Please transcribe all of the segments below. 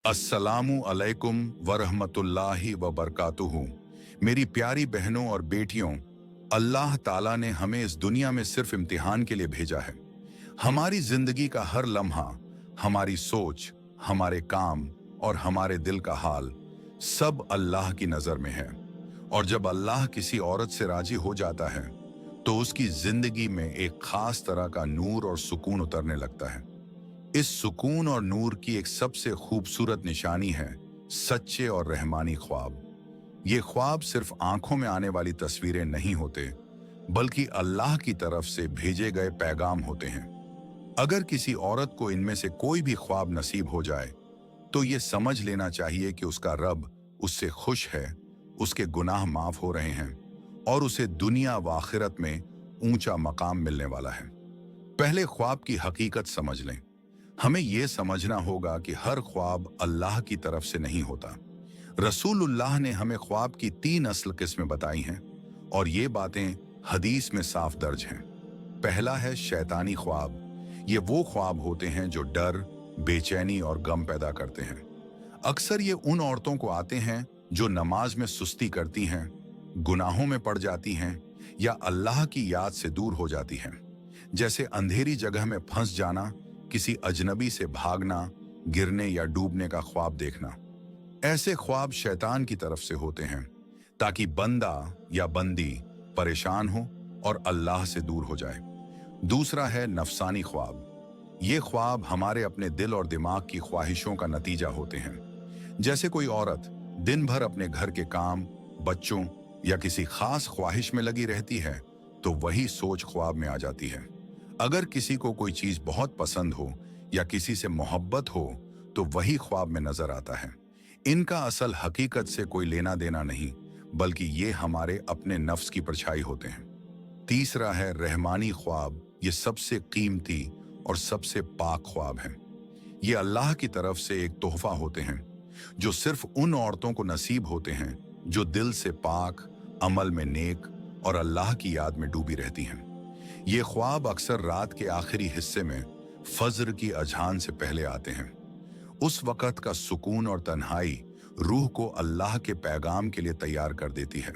अस्सलामु अलैकुम वरहमतुल्लाहि वबरकातुहू। मेरी प्यारी बहनों और बेटियों, अल्लाह ताला ने हमें इस दुनिया में सिर्फ इम्तिहान के लिए भेजा है। हमारी जिंदगी का हर लम्हा, हमारी सोच, हमारे काम और हमारे दिल का हाल सब अल्लाह की नजर में है। और जब अल्लाह किसी औरत से राजी हो जाता है तो उसकी जिंदगी में एक खास तरह का नूर और सुकून उतरने लगता है। इस सुकून और नूर की एक सबसे खूबसूरत निशानी है सच्चे और रहमानी ख्वाब। ये ख्वाब सिर्फ आंखों में आने वाली तस्वीरें नहीं होते, बल्कि अल्लाह की तरफ से भेजे गए पैगाम होते हैं। अगर किसी औरत को इनमें से कोई भी ख्वाब नसीब हो जाए तो ये समझ लेना चाहिए कि उसका रब उससे खुश है, उसके गुनाह माफ हो रहे हैं और उसे दुनिया व आखिरत में ऊंचा मकाम मिलने वाला है। पहले ख्वाब की हकीकत समझ लें। हमें यह समझना होगा कि हर ख्वाब अल्लाह की तरफ से नहीं होता। रसूलुल्लाह ने हमें ख्वाब की 3 असल किस्में बताई हैं और ये बातें हदीस में साफ दर्ज हैं। पहला है शैतानी ख्वाब। ये वो ख्वाब होते हैं जो डर, बेचैनी और गम पैदा करते हैं। अक्सर ये उन औरतों को आते हैं जो नमाज में सुस्ती करती हैं, गुनाहों में पड़ जाती हैं या अल्लाह की याद से दूर हो जाती हैं। जैसे अंधेरी जगह में फंस जाना, किसी अजनबी से भागना, गिरने या डूबने का ख्वाब देखना। ऐसे ख्वाब शैतान की तरफ से होते हैं ताकि बंदा या बंदी परेशान हो और अल्लाह से दूर हो जाए। दूसरा है नफसानी ख्वाब। ये ख्वाब हमारे अपने दिल और दिमाग की ख्वाहिशों का नतीजा होते हैं। जैसे कोई औरत दिन भर अपने घर के काम, बच्चों या किसी खास ख्वाहिश में लगी रहती है तो वही सोच ख्वाब में आ जाती है। अगर किसी को कोई चीज बहुत पसंद हो या किसी से मोहब्बत हो तो वही ख्वाब में नजर आता है। इनका असल हकीकत से कोई लेना देना नहीं, बल्कि ये हमारे अपने नफ्स की परछाई होते हैं। तीसरा है रहमानी ख्वाब। ये सबसे कीमती और सबसे पाक ख्वाब हैं। ये अल्लाह की तरफ से एक तोहफा होते हैं जो सिर्फ उन औरतों को नसीब होते हैं जो दिल से पाक, अमल में नेक और अल्लाह की याद में डूबी रहती हैं। ये ख्वाब अक्सर रात के आखिरी हिस्से में फज्र की अजान से पहले आते हैं। उस वक़्त का सुकून और तन्हाई रूह को अल्लाह के पैगाम के लिए तैयार कर देती है।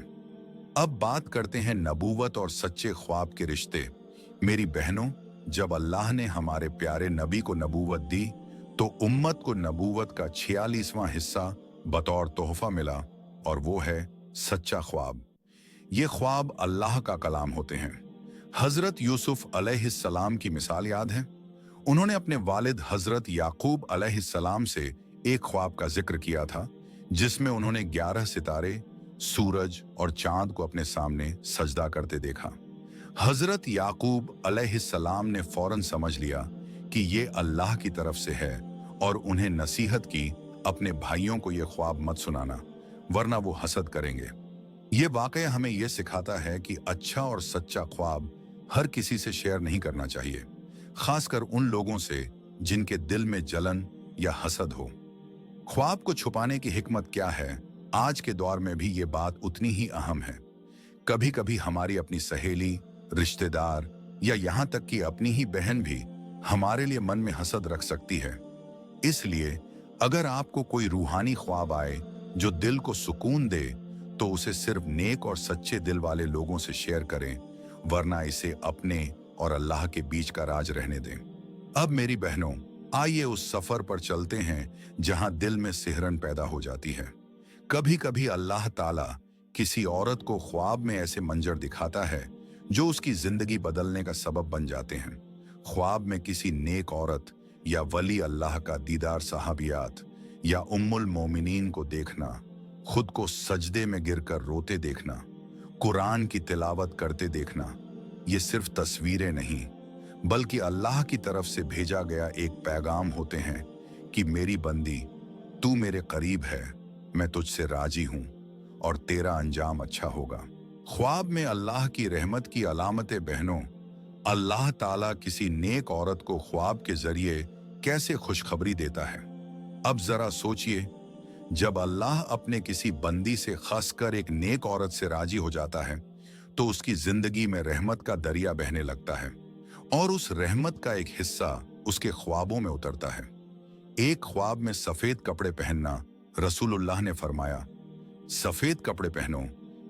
अब बात करते हैं नबूवत और सच्चे ख्वाब के रिश्ते। मेरी बहनों, जब अल्लाह ने हमारे प्यारे नबी को नबूवत दी तो उम्मत को नबूवत का 46वां हिस्सा बतौर तोहफा मिला, और वो है सच्चा ख्वाब। ये ख्वाब अल्लाह का कलाम होते हैं। हजरत यूसुफ अलैहिस्सलाम की मिसाल याद है? उन्होंने अपने वालिद हजरत याकूब अलैहिस्सलाम से एक ख्वाब का जिक्र किया था जिसमें उन्होंने 11 सितारे, सूरज और चांद को अपने सामने सजदा करते देखा। हजरत याकूब अलैहिस्सलाम ने फौरन समझ लिया कि ये अल्लाह की तरफ से है और उन्हें नसीहत की, अपने भाइयों को ये ख्वाब मत सुनाना वरना वो हसद करेंगे। ये वाकया हमें यह सिखाता है कि अच्छा और सच्चा ख्वाब हर किसी से शेयर नहीं करना चाहिए, खासकर उन लोगों से जिनके दिल में जलन या हसद हो। ख्वाब को छुपाने की हिकमत क्या है? आज के दौर में भी ये बात उतनी ही अहम है। कभी कभी हमारी अपनी सहेली, रिश्तेदार या यहाँ तक कि अपनी ही बहन भी हमारे लिए मन में हसद रख सकती है। इसलिए अगर आपको कोई रूहानी ख्वाब आए जो दिल को सुकून दे तो उसे सिर्फ नेक और सच्चे दिल वाले लोगों से शेयर करें, वरना इसे अपने और अल्लाह के बीच का राज रहने दें। अब मेरी बहनों, आइए उस सफर पर चलते हैं जहां दिल में सिहरन पैदा हो जाती है। कभी कभी अल्लाह ताला किसी औरत को ख्वाब में ऐसे मंजर दिखाता है जो उसकी जिंदगी बदलने का सबब बन जाते हैं। ख्वाब में किसी नेक औरत या वली अल्लाह का दीदार, सहाबियात या उम्मुल मोमिनीन को देखना, खुद को सजदे में गिरकर रोते देखना, कुरान की तिलावत करते देखना, ये सिर्फ तस्वीरें नहीं बल्कि अल्लाह की तरफ से भेजा गया एक पैगाम होते हैं कि मेरी बंदी, तू मेरे करीब है, मैं तुझसे राजी हूं और तेरा अंजाम अच्छा होगा। ख्वाब में अल्लाह की रहमत की अलामतें। बहनों, अल्लाह ताला किसी नेक औरत को ख्वाब के जरिए कैसे खुशखबरी देता है। अब जरा सोचिए, जब अल्लाह अपने किसी बंदी से खासकर एक नेक औरत से राजी हो जाता है तो उसकी जिंदगी में रहमत का दरिया बहने लगता है और उस रहमत का एक हिस्सा उसके ख्वाबों में उतरता है। एक ख्वाब में सफेद कपड़े पहनना। रसूलुल्लाह ने फरमाया, सफेद कपड़े पहनो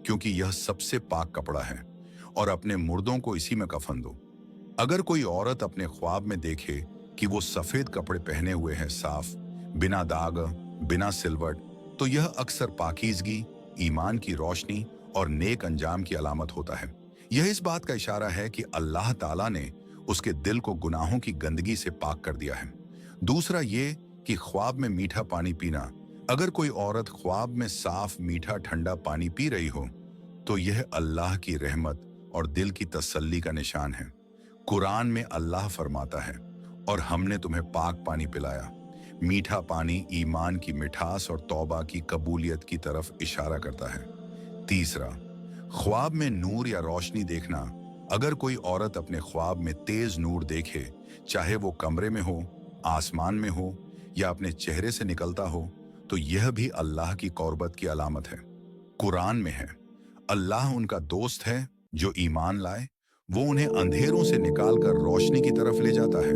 क्योंकि यह सबसे पाक कपड़ा है, और अपने मुर्दों को इसी में कफन दो। अगर कोई औरत अपने ख्वाब में देखे कि वो सफेद कपड़े पहने हुए है, साफ, बिना दाग, बिना सिलवट, तो यह अक्सर पाकीज़गी, ईमान की रोशनी और नेक अंजाम की अलामत होता है। यह इस बात का इशारा है कि अल्लाह ताला ने उसके दिल को गुनाहों की गंदगी से पाक कर दिया है। दूसरा ये कि ख्वाब में मीठा पानी पीना। अगर कोई औरत ख्वाब में साफ मीठा ठंडा पानी पी रही हो, तो यह अल्लाह की रहमत और दिल की तसल्ली का निशान है। कुरान में अल्लाह फरमाता है, और हमने तुम्हें पाक पानी पिलाया। मीठा पानी ईमान की मिठास और तौबा की कबूलियत की तरफ इशारा करता है। तीसरा, ख्वाब में नूर या रोशनी देखना। अगर कोई औरत अपने ख्वाब में तेज नूर देखे, चाहे वो कमरे में हो, आसमान में हो या अपने चेहरे से निकलता हो, तो यह भी अल्लाह की क़ुर्बत की अलामत है। कुरान में है, अल्लाह उनका दोस्त है जो ईमान लाए, वो उन्हें अंधेरों से निकालकर रोशनी की तरफ ले जाता है।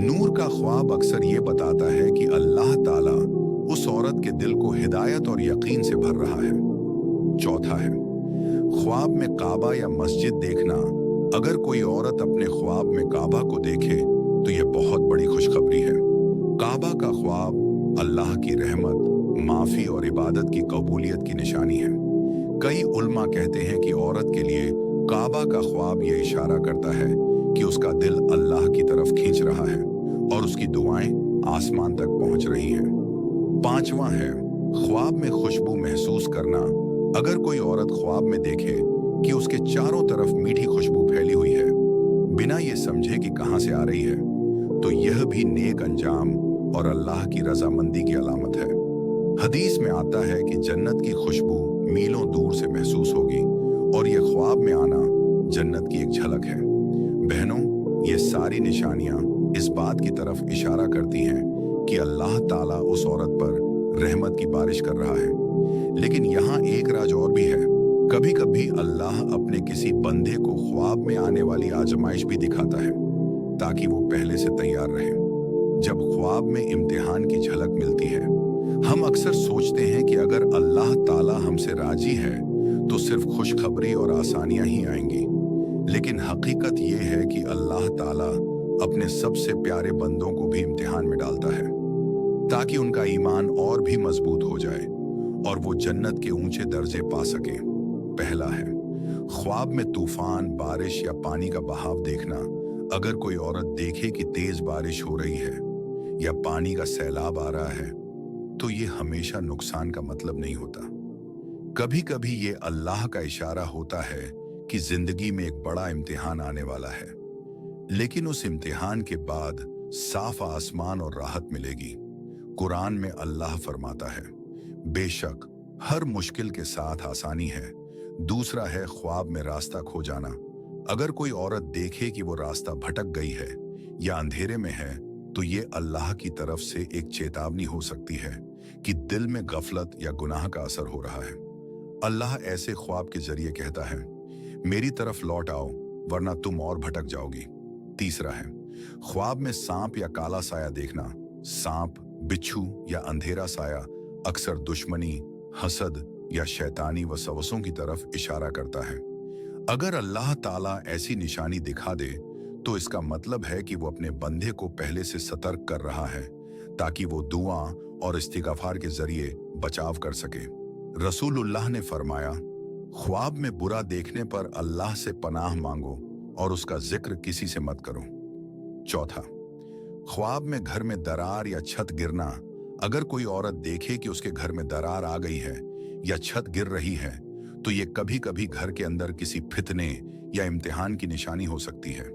नूर का ख्वाब अक्सर ये बताता है कि अल्लाह ताला उस औरत के दिल को हिदायत और यकीन से भर रहा है। चौथा है, ख्वाब में काबा या मस्जिद देखना। अगर कोई औरत अपने ख्वाब में काबा को देखे, तो यह बहुत बड़ी खुशखबरी है। काबा का ख्वाब अल्लाह की रहमत, माफी और इबादत की कबूलियत की निशानी है। कई उल्मा कहते हैं कि औरत के लिए काबा का ख्वाब यह इशारा करता है कि उसका दिल अल्लाह की तरफ खींच रहा है और उसकी दुआएं आसमान तक पहुंच रही हैं। पांचवा है, ख्वाब में खुशबू महसूस करना। अगर कोई औरत ख्वाब में देखे कि उसके चारों तरफ मीठी खुशबू फैली हुई है, बिना ये समझे कि कहां से आ रही है, तो यह भी नेक अंजाम और अल्लाह की रजामंदी की अलामत है। हदीस में आता है कि जन्नत की खुशबू मीलों दूर से महसूस होगी, और यह ख्वाब में आना जन्नत की एक झलक है। बहनों, ये सारी निशानियां इस बात की तरफ इशारा करती हैं कि अल्लाह ताला उस औरत पर रहमत की बारिश कर रहा है। लेकिन यहाँ एक राज और भी है। कभी कभी अल्लाह अपने किसी बंदे को ख्वाब में आने वाली आजमाइश भी दिखाता है, ताकि वो पहले से तैयार रहे। जब ख्वाब में इम्तिहान की झलक मिलती है, हम अक्सर सोचते हैं कि अगर अल्लाह ताला हमसे राजी है तो सिर्फ खुशखबरी और आसानियां ही आएंगी। लेकिन हकीकत ये है कि अल्लाह ताला अपने सबसे प्यारे बंदों को भी इम्तिहान में डालता है, ताकि उनका ईमान और भी मजबूत हो जाए और वो जन्नत के ऊंचे दर्जे पा सके। पहला है, ख्वाब में तूफान, बारिश या पानी का बहाव देखना। अगर कोई औरत देखे कि तेज बारिश हो रही है या पानी का सैलाब आ रहा है, तो ये हमेशा नुकसान का मतलब नहीं होता। कभी कभी ये अल्लाह का इशारा होता है कि जिंदगी में एक बड़ा इम्तिहान आने वाला है, लेकिन उस इम्तिहान के बाद साफ आसमान और राहत मिलेगी। कुरान में अल्लाह फरमाता है, बेशक हर मुश्किल के साथ आसानी है। दूसरा है, ख्वाब में रास्ता खो जाना। अगर कोई औरत देखे कि वो रास्ता भटक गई है या अंधेरे में है, तो ये अल्लाह की तरफ से एक चेतावनी हो सकती है कि दिल में गफलत या गुनाह का असर हो रहा है। अल्लाह ऐसे ख्वाब के जरिए कहता है, मेरी तरफ लौट आओ वरना तुम और भटक जाओगी। तीसरा है, ख्वाब में सांप या काला साया देखना। सांप, बिच्छू या अंधेरा साया अक्सर दुश्मनी, हसद या शैतानी वसवसों की तरफ इशारा करता है। अगर अल्लाह ताला ऐसी निशानी दिखा दे, तो इसका मतलब है कि वो अपने बंदे को पहले से सतर्क कर रहा है, ताकि वो दुआ और इस्तिगफार के जरिए बचाव कर सके। रसूलुल्लाह ने फरमाया, ख्वाब में बुरा देखने पर अल्लाह से पनाह मांगो और उसका जिक्र किसी से मत करो। चौथा, ख्वाब में घर में दरार या छत गिरना। अगर कोई औरत देखे कि उसके घर में दरार आ गई है या छत गिर रही है, तो ये कभी कभी घर के अंदर किसी फितने या इम्तिहान की निशानी हो सकती है।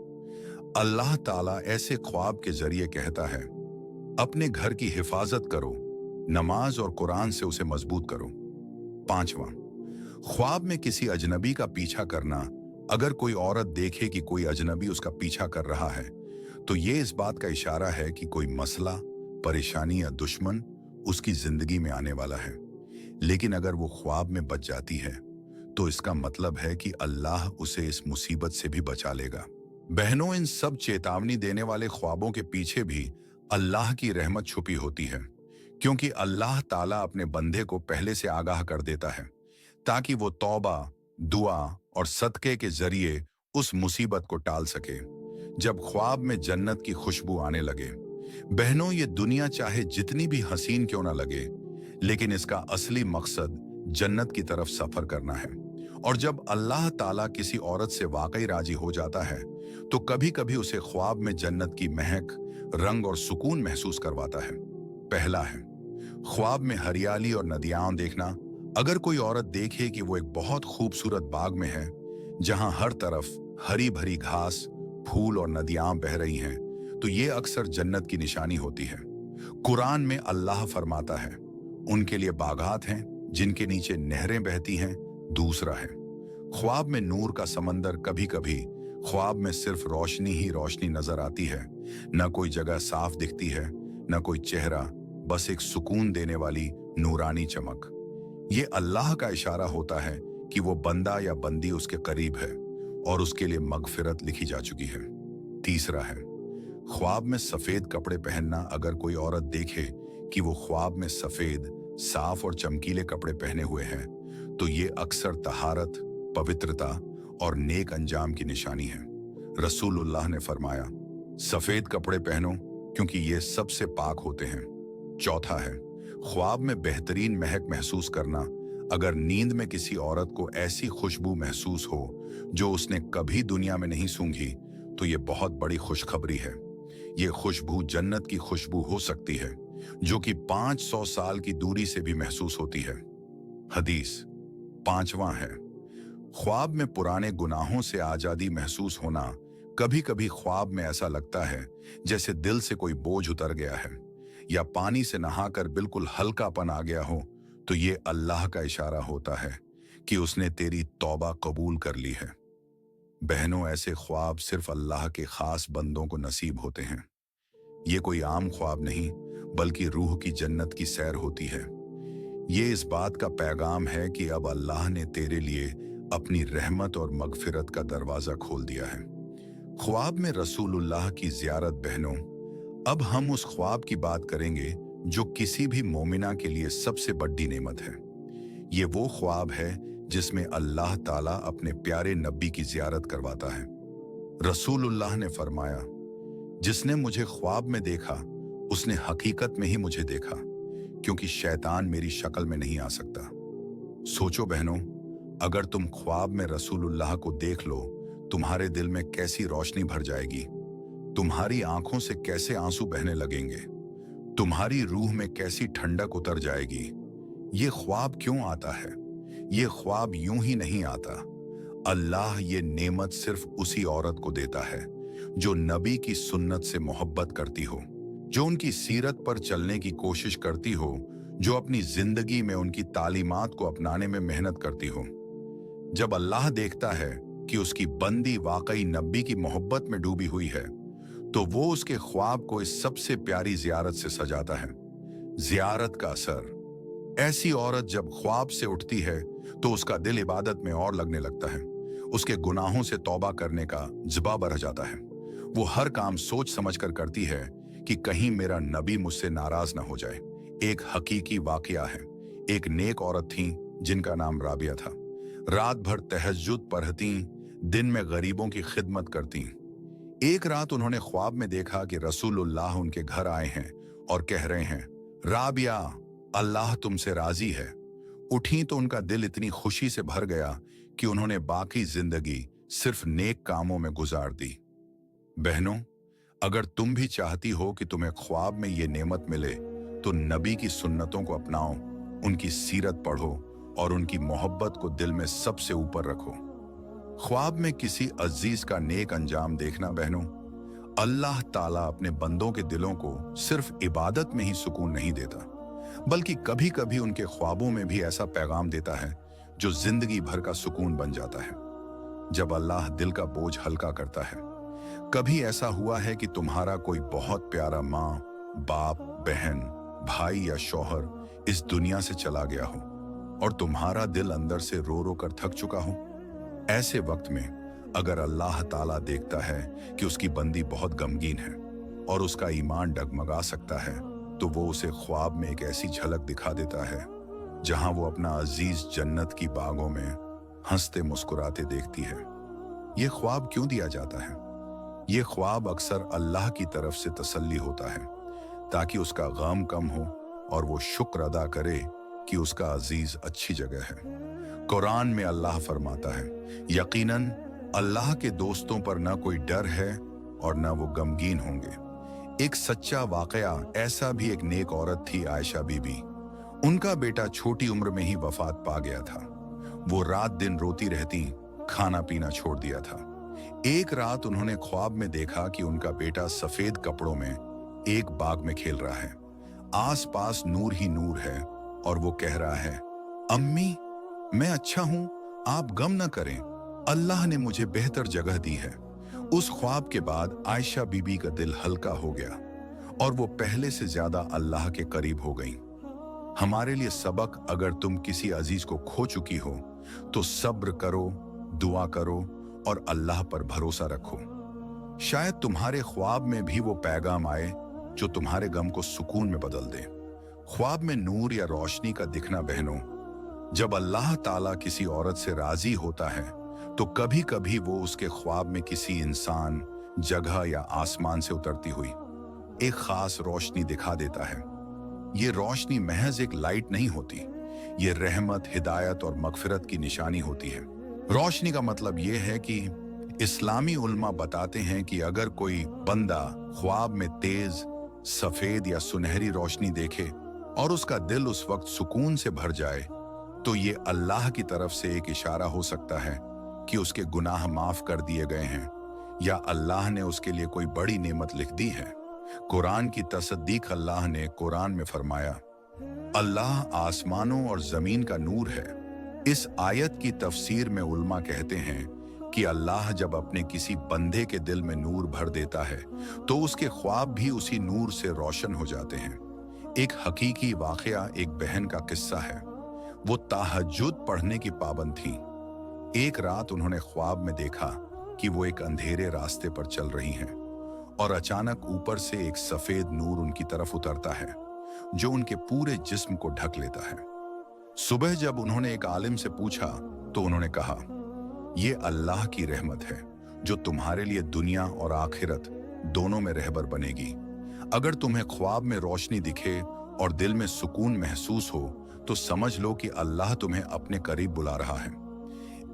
अल्लाह ताला ऐसे ख्वाब के जरिए कहता है, अपने घर की हिफाजत करो, नमाज और कुरान से उसे मजबूत करो। पांचवा, ख्वाब में किसी अजनबी का पीछा करना। अगर कोई औरत देखे कि कोई अजनबी उसका पीछा कर रहा है, तो ये इस बात का इशारा है कि कोई मसला, परेशानी या दुश्मन उसकी जिंदगी में आने वाला है। लेकिन अगर वो ख्वाब में बच जाती है, तो इसका मतलब है कि अल्लाह उसे इस मुसीबत से भी बचा लेगा। बहनों, इन सब चेतावनी देने वाले ख्वाबों के पीछे भी अल्लाह की रहमत छुपी होती है, क्योंकि अल्लाह ताला अपने बंदे को पहले से आगाह कर देता है ताकि वो तौबा, दुआ और सदके के जरिए उस मुसीबत को टाल सके। जब ख्वाब में जन्नत की खुशबू आने लगे, बहनों, ये दुनिया चाहे जितनी भी हसीन क्यों ना लगे, लेकिन इसका असली मकसद जन्नत की तरफ सफर करना है। और जब अल्लाह ताला किसी औरत से वाकई राजी हो जाता है, तो कभी कभी उसे ख्वाब में जन्नत की महक, रंग और सुकून महसूस करवाता है। पहला है ख्वाब में हरियाली और नदियां देखना। अगर कोई औरत देखे कि वो एक बहुत खूबसूरत बाग में है, जहां हर तरफ हरी भरी घास, फूल और नदियां बह रही हैं, तो ये अक्सर जन्नत की निशानी होती है। कुरान में अल्लाह फरमाता है, उनके लिए बागात हैं जिनके नीचे नहरें बहती हैं। दूसरा है ख्वाब में नूर का समंदर। कभी कभी ख्वाब में सिर्फ रोशनी ही रोशनी नजर आती है, न कोई जगह साफ दिखती है, न कोई चेहरा, बस एक सुकून देने वाली नूरानी चमक। ये अल्लाह का इशारा होता है कि वो बंदा या बंदी उसके करीब है और उसके लिए मगफिरत लिखी जा चुकी है। तीसरा है ख्वाब में सफेद कपड़े पहनना। अगर कोई औरत देखे कि वो ख्वाब में सफेद, साफ और चमकीले कपड़े पहने हुए हैं, तो ये अक्सर तहारत, पवित्रता और नेक अंजाम की निशानी है। रसूलुल्लाह ने फरमाया, सफेद कपड़े पहनो क्योंकि ये सबसे पाक होते हैं। चौथा है ख्वाब में बेहतरीन महक महसूस करना। अगर नींद में किसी औरत को ऐसी खुशबू महसूस हो जो उसने कभी दुनिया में नहीं सूंघी, तो ये बहुत बड़ी खुशखबरी है। ये खुशबू जन्नत की खुशबू हो सकती है, जो कि 500 साल की दूरी से भी महसूस होती है। हदीस। पांचवा है ख्वाब में पुराने गुनाहों से आजादी महसूस होना। कभी कभी ख्वाब में ऐसा लगता है जैसे दिल से कोई बोझ उतर गया है, या पानी से नहाकर बिल्कुल हल्कापन आ गया हो, तो ये अल्लाह का इशारा होता है कि उसने तेरी तौबा कबूल कर ली है। बहनों, ऐसे ख्वाब सिर्फ अल्लाह के खास बंदों को नसीब होते हैं। ये कोई आम ख्वाब नहीं, बल्कि रूह की जन्नत की सैर होती है। ये इस बात का पैगाम है कि अब अल्लाह ने तेरे लिए अपनी रहमत और मगफिरत का दरवाजा खोल दिया है। ख्वाब में रसूलुल्लाह की ज़ियारत। बहनों, अब हम उस ख्वाब की बात करेंगे जो किसी भी मोमिना के लिए सबसे बड़ी नेमत है। ये वो ख्वाब है जिसमें अल्लाह ताला अपने प्यारे नबी की ज़ियारत करवाता है। रसूलुल्लाह ने फरमाया, जिसने मुझे ख्वाब में देखा उसने हकीकत में ही मुझे देखा, क्योंकि शैतान मेरी शक्ल में नहीं आ सकता। सोचो बहनों, अगर तुम ख्वाब में रसूलुल्लाह को देख लो, तुम्हारे दिल में कैसी रोशनी भर जाएगी, तुम्हारी आंखों से कैसे आंसू बहने लगेंगे, तुम्हारी रूह में कैसी ठंडक उतर जाएगी। ये ख्वाब क्यों आता है? ये ख्वाब यूं ही नहीं आता। अल्लाह ये नेमत सिर्फ उसी औरत को देता है जो नबी की सुन्नत से मोहब्बत करती हो, जो उनकी सीरत पर चलने की कोशिश करती हो, जो अपनी जिंदगी में उनकी तालीमात को अपनाने में मेहनत करती हो। जब अल्लाह देखता है कि उसकी बंदी वाकई नबी की मोहब्बत में डूबी हुई है, तो वो उसके ख्वाब को इस सबसे प्यारी जियारत से सजाता है। जियारत का असर। ऐसी औरत जब ख्वाब से उठती है तो उसका दिल इबादत में और लगने लगता है। उसके गुनाहों से तौबा करने का जज्बा बढ़ जाता है। वो हर काम सोच समझकर करती है कि कहीं मेरा नबी मुझसे नाराज ना हो जाए। एक हकीकी वाकया है। एक नेक औरत थी जिनका नाम राबिया था। रात भर तहज्जुद पढ़ती, दिन में गरीबों की खिदमत करती। एक रात उन्होंने ख्वाब में देखा कि रसूलुल्लाह उनके घर आए हैं और कह रहे हैं, राबिया, अल्लाह तुमसे राजी है। उठी तो उनका दिल इतनी खुशी से भर गया कि उन्होंने बाकी जिंदगी सिर्फ नेक कामों में गुजार दी। बहनों, अगर तुम भी चाहती हो कि तुम्हें ख्वाब में ये नेमत मिले, तो नबी की सुन्नतों को अपनाओ, उनकी सीरत पढ़ो और उनकी मोहब्बत को दिल में सबसे ऊपर रखो। ख्वाब में किसी अजीज का नेक अंजाम देखना। बहनों, अल्लाह ताला अपने बंदों के दिलों को सिर्फ इबादत में ही सुकून नहीं देता, बल्कि कभी कभी उनके ख्वाबों में भी ऐसा पैगाम देता है जो जिंदगी भर का सुकून बन जाता है। जब अल्लाह दिल का बोझ हल्का करता है। कभी ऐसा हुआ है कि तुम्हारा कोई बहुत प्यारा माँ, बाप, बहन, भाई या शौहर इस दुनिया से चला गया हो और तुम्हारा दिल अंदर से रो रो कर थक चुका हो? ऐसे वक्त में अगर अल्लाह ताला देखता है कि उसकी बंदी बहुत गमगीन है, और उसका ईमान डगमगा सकता है, तो वो उसे ख्वाब में एक ऐसी झलक दिखा देता है जहां वो अपना अजीज जन्नत की बागों में हंसते मुस्कुराते देखती है। ये ख्वाब क्यों दिया जाता है? ये ख्वाब अक्सर अल्लाह की तरफ से तसल्ली होता है, ताकि उसका गम कम हो और वो शुक्र अदा करे कि उसका अजीज अच्छी जगह है। कुरान में अल्लाह फरमाता है, यकीनन अल्लाह के दोस्तों पर न कोई डर है और न वो गमगीन होंगे। एक सच्चा वाकया, ऐसा भी एक नेक औरत थी, आयशा बीबी। उनका बेटा छोटी उम्र में ही वफात पा गया था। वो रात दिन रोती रहती, खाना पीना छोड़ दिया था। एक रात उन्होंने ख्वाब में देखा कि उनका बेटा सफेद कपड़ों में एक बाग में खेल रहा है। आसपास नूर ही नूर है और वो कह रहा है, अम्मी मैं अच्छा हूं, आप गम न करें, अल्लाह ने मुझे बेहतर जगह दी है। उस ख्वाब के बाद आयशा बीबी का दिल हल्का हो गया और वो पहले से ज्यादा अल्लाह के करीब हो गई। हमारे लिए सबक, अगर तुम किसी अजीज को खो चुकी हो तो सब्र करो, दुआ करो और अल्लाह पर भरोसा रखो। शायद तुम्हारे ख्वाब में भी वो पैगाम आए जो तुम्हारे गम को सुकून में बदल दे। ख्वाब में नूर या रोशनी का दिखना बहनों, जब अल्लाह ताला किसी औरत से राजी होता है तो कभी कभी वो उसके ख्वाब में किसी इंसान, जगह या आसमान से उतरती हुई एक खास रोशनी दिखा देता है। ये रोशनी महज एक लाइट नहीं होती, ये रहमत, हिदायत और मगफिरत की निशानी होती है। रोशनी का मतलब ये है कि इस्लामी उल्मा बताते हैं कि अगर कोई बंदा ख्वाब में तेज, सफेद या सुनहरी रोशनी देखे और उसका दिल उस वक्त सुकून से भर जाए, तो ये अल्लाह की तरफ से एक इशारा हो सकता है कि उसके गुनाह माफ कर दिए गए हैं या अल्लाह ने उसके लिए कोई बड़ी नेमत लिख दी है। कुरान की तसदीक अल्लाह ने कुरान में फरमाया, अल्लाह आसमानों और जमीन का नूर है। इस आयत की तफसीर में उल्मा कहते हैं कि अल्लाह जब अपने किसी बंदे के दिल में नूर भर देता है तो उसके ख्वाब भी उसी नूर से रोशन हो जाते हैं। एक हकीकी वाकया, एक बहन का किस्सा है। वो तहज्जुद पढ़ने की पाबंद थी। एक रात उन्होंने ख्वाब में देखा कि वो एक अंधेरे रास्ते पर चल रही हैं और अचानक ऊपर से एक सफेद नूर उनकी तरफ उतरता है जो उनके पूरे जिस्म को ढक लेता है। सुबह जब उन्होंने एक आलिम से पूछा तो उन्होंने कहा, ये अल्लाह की रहमत है जो तुम्हारे लिए दुनिया और आखिरत दोनों में रहबर बनेगी। अगर तुम्हें ख्वाब में रोशनी दिखे और दिल में सुकून महसूस हो तो समझ लो कि अल्लाह तुम्हें अपने करीब बुला रहा है।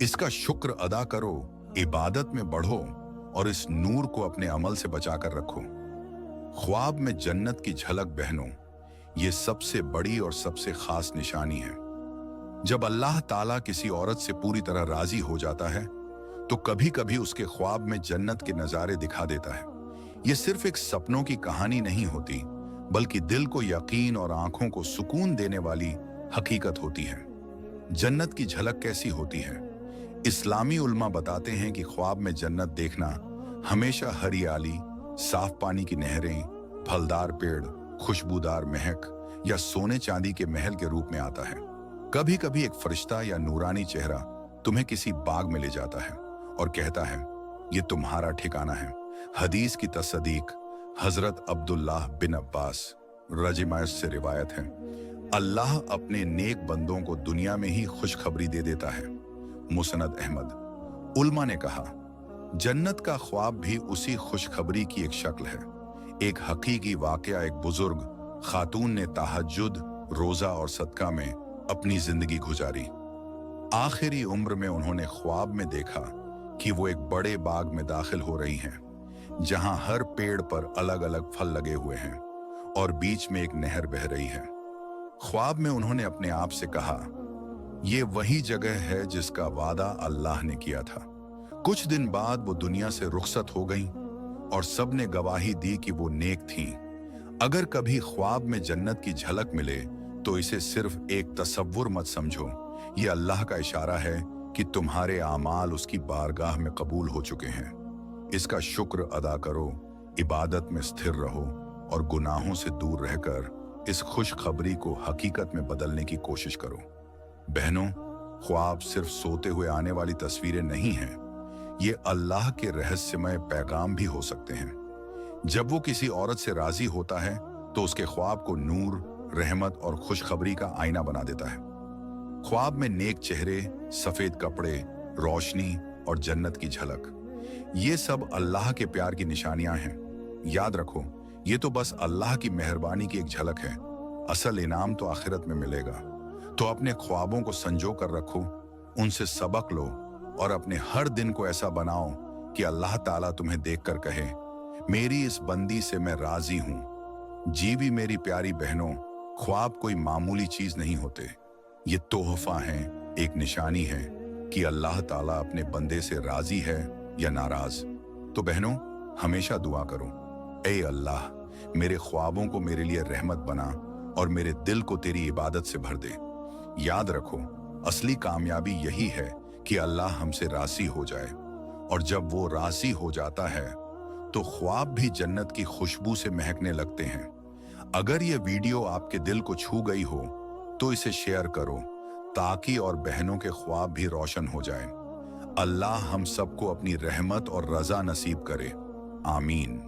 इसका शुक्र अदा करो, इबादत में बढ़ो और इस नूर को अपने अमल से बचाकर रखो। ख्वाब में जन्नत की झलक बहनों, ये सबसे बड़ी और सबसे खास निशानी है। जब अल्लाह ताला किसी औरत से पूरी तरह राजी हो जाता है तो कभी कभी उसके ख्वाब में जन्नत के नजारे दिखा देता है। ये सिर्फ एक सपनों की कहानी नहीं होती, बल्कि दिल को यकीन और आंखों को सुकून देने वाली हकीकत होती है। जन्नत की झलक कैसी होती है? इस्लामी उल्मा बताते हैं कि ख्वाब में जन्नत देखना हमेशा हरियाली, साफ पानी की नहरें, फलदार पेड़, खुशबूदार महक या सोने चांदी के महल के रूप में आता है। कभी कभी एक फरिश्ता या नूरानी चेहरा तुम्हें किसी बाग में ले जाता है और कहता है, ये तुम्हारा ठिकाना है। हदीस की तस्दीक हजरत अब्दुल्लाह बिन अब्बास रजिमायत से रिवायत है, अल्लाह अपने नेक बंदों को दुनिया में ही खुशखबरी दे देता है। मुसनद अहमद। उल्मा ने कहा, जन्नत का ख्वाब भी उसी खुशखबरी की एक शक्ल है। एक हकीकी वाकया, एक बुजुर्ग खातून ने तहज्जुद, रोजा और सदका में अपनी जिंदगी गुजारी। आखिरी उम्र में उन्होंने ख्वाब में देखा कि वो एक बड़े बाग में दाखिल हो रही हैं, जहां हर पेड़ पर अलग अलग फल लगे हुए हैं और बीच में एक नहर बह रही है। ख्वाब में उन्होंने अपने आप से कहा, ये वही जगह है जिसका वादा अल्लाह ने किया था। कुछ दिन बाद वो दुनिया से रुखसत हो गईं और सबने गवाही दी कि वो नेक थीं। अगर कभी ख्वाब में जन्नत की झलक मिले तो इसे सिर्फ एक तसव्वुर मत समझो, ये अल्लाह का इशारा है कि तुम्हारे आमाल उसकी बारगाह में कबूल हो चुके हैं। इसका शुक्र अदा करो, इबादत में स्थिर रहो और गुनाहों से दूर रहकर इस खुशखबरी को हकीकत में बदलने की कोशिश करो। बहनों, ख्वाब सिर्फ सोते हुए आने वाली तस्वीरें नहीं हैं, ये अल्लाह के रहस्यमय पैगाम भी हो सकते हैं। जब वो किसी औरत से राजी होता है तो उसके ख्वाब को नूर, रहमत और खुशखबरी का आईना बना देता है। ख्वाब में नेक चेहरे, सफेद कपड़े, रोशनी और जन्नत की झलक, ये सब अल्लाह के प्यार की निशानियां हैं। याद रखो, ये तो बस अल्लाह की मेहरबानी की एक झलक है, असल इनाम तो आखिरत में मिलेगा। तो अपने ख्वाबों को संजो कर रखो, उनसे सबक लो और अपने हर दिन को ऐसा बनाओ कि अल्लाह ताला तुम्हें देखकर कहे, मेरी इस बंदी से मैं राजी हूं। जी भी मेरी प्यारी बहनों, ख्वाब कोई मामूली चीज नहीं होते, ये तोहफा है, एक निशानी है कि अल्लाह ताला अपने बंदे से राजी है या नाराज। तो बहनों, हमेशा दुआ करो, ए अल्लाह, मेरे ख्वाबों को मेरे लिए रहमत बना और मेरे दिल को तेरी इबादत से भर दे। याद रखो, असली कामयाबी यही है कि अल्लाह हमसे राजी हो जाए, और जब वो राजी हो जाता है तो ख्वाब भी जन्नत की खुशबू से महकने लगते हैं। अगर ये वीडियो आपके दिल को छू गई हो तो इसे शेयर करो, ताकि और बहनों के ख्वाब भी रोशन हो जाए। अल्लाह हम सबको अपनी रहमत और रजा नसीब करे। आमीन।